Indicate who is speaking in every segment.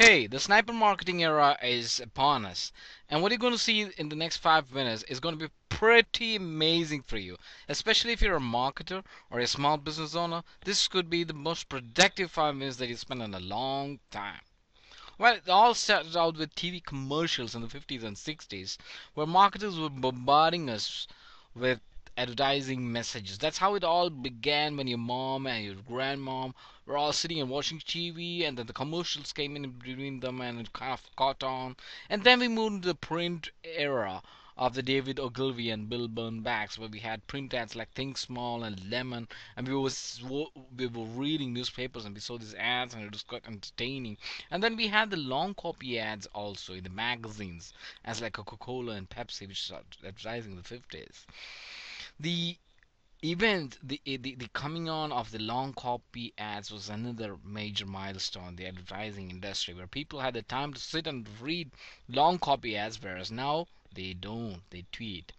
Speaker 1: Hey, the sniper marketing era is upon us, and what you're going to see in the next 5 minutes is going to be pretty amazing for you, especially if you're a marketer or a small business owner. This could be the most productive 5 minutes that you spend in a long time. Well, it all started out with TV commercials in the 50s and 60s, where marketers were bombarding us with advertising messages. That's how it all began when your mom and your grandmom were all sitting and watching TV, and then the commercials came in between them and it kind of caught on. And then we moved into the print era of the David Ogilvy and Bill Burnbacks, where we had print ads like Think Small and Lemon, and we were reading newspapers and we saw these ads and it was quite entertaining. And then we had the long copy ads also in the magazines, as like Coca-Cola and Pepsi, which started advertising in the 50s. The the coming on of the long copy ads was another major milestone in the advertising industry, where people had the time to sit and read long copy ads, whereas now they don't. They tweet.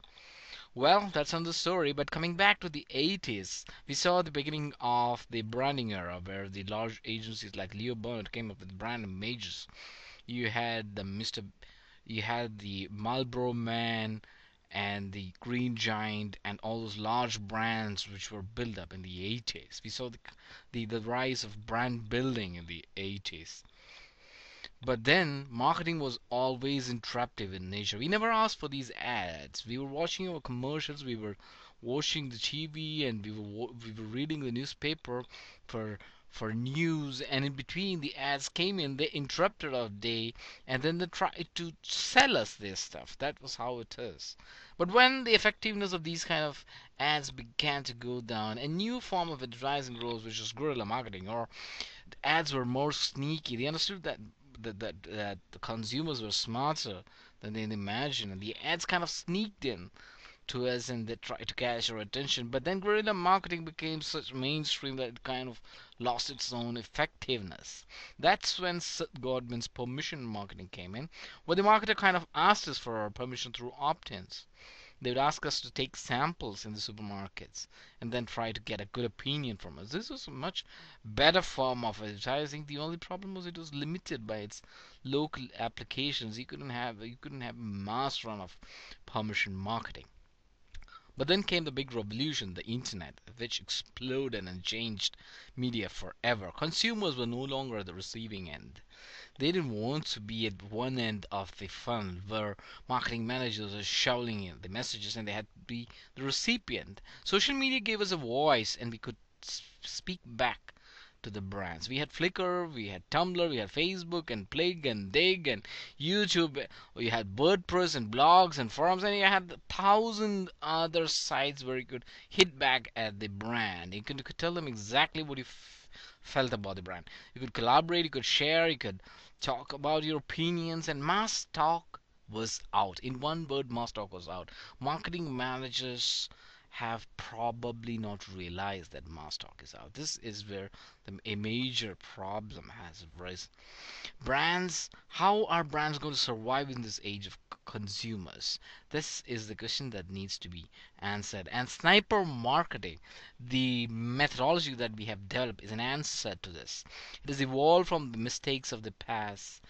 Speaker 1: Well, that's another story. But coming back to the 80s, we saw the beginning of the branding era, where the large agencies like Leo Burnett came up with brand images. You had you had the Marlboro Man and the Green Giant and all those large brands which were built up in the 80s. We saw the rise of brand building in the 80s. But then marketing was always interruptive in nature. We never asked for these ads. We were watching our commercials, we were watching the TV, and we were reading the newspaper for for news, and in between the ads came in, they interrupted our day, and then they tried to sell us their stuff. That was how it is. But when the effectiveness of these kind of ads began to go down, a new form of advertising rose, which is guerrilla marketing, or the ads were more sneaky. They understood that the consumers were smarter than they imagined, and the ads kind of sneaked in to us and they tried to catch our attention. But then guerrilla marketing became such mainstream that it kind of lost its own effectiveness. That's when Seth Godin's permission marketing came in, where the marketer kind of asked us for our permission through opt-ins. They would ask us to take samples in the supermarkets and then try to get a good opinion from us. This was a much better form of advertising. The only problem was it was limited by its local applications. You couldn't have a mass run of permission marketing. But then came the big revolution, the internet, which exploded and changed media forever. Consumers were no longer at the receiving end. They didn't want to be at one end of the funnel where marketing managers are shouting in the messages and they had to be the recipient. Social media gave us a voice and we could speak back to the brands. We had Flickr, we had Tumblr, we had Facebook and Plig and Dig and YouTube. We had WordPress and blogs and forums, and you had 1,000 other sites where you could hit back at the brand. You could tell them exactly what you felt about the brand. You could collaborate, you could share, you could talk about your opinions, and mass talk was out. In one word, mass talk was out. Marketing managers have probably not realized that mass talk is out. This is where a major problem has arisen. Brands, how are brands going to survive in this age of consumers? This is the question that needs to be answered. And sniper marketing, the methodology that we have developed, is an answer to this. It has evolved from the mistakes of the past,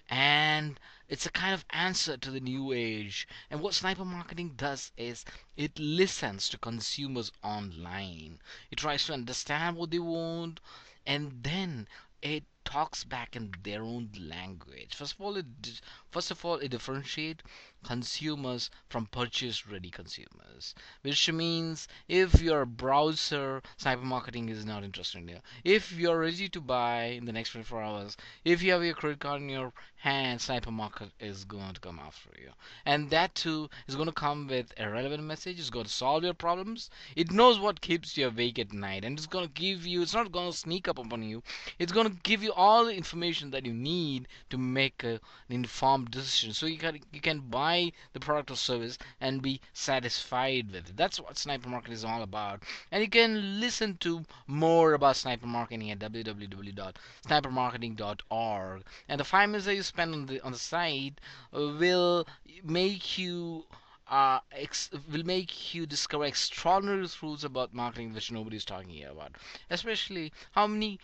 Speaker 1: and it's a kind of answer to the new age. And what sniper marketing does is it listens to consumers online. It tries to understand what they want, and then it talks back in their own language. First of all, it differentiates consumers from purchase-ready consumers, which means if you're a browser, sniper marketing is not interested in you. If you're ready to buy in the next 24 hours, if you have your credit card in your hand, sniper market is going to come after you. And that too is going to come with a relevant message. It's going to solve your problems. It knows what keeps you awake at night, and it's going to give you, it's not going to sneak up upon you. It's going to give you all the information that you need to make an informed decision. So you can buy the product or service and be satisfied with it. That's what sniper marketing is all about. And you can listen to more about sniper marketing at www.snipermarketing.org. And the 5 minutes that you spend on the site will make you will make you discover extraordinary truths about marketing which nobody is talking here about. Especially how many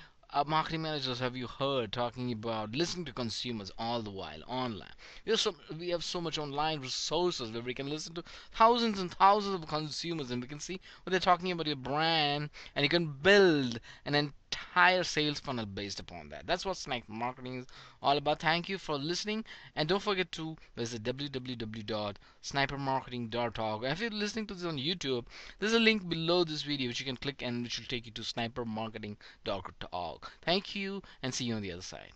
Speaker 1: marketing managers have you heard talking about listening to consumers all the while online? We have so much online resources where we can listen to thousands and thousands of consumers, and we can see what they're talking about your brand, and you can build an entire sales funnel based upon that. That's what sniper marketing is all about. Thank you for listening, and don't forget to visit www.snipermarketing.org. And if you're listening to this on YouTube, there's a link below this video which you can click and which will take you to snipermarketing.org. Thank you, and see you on the other side.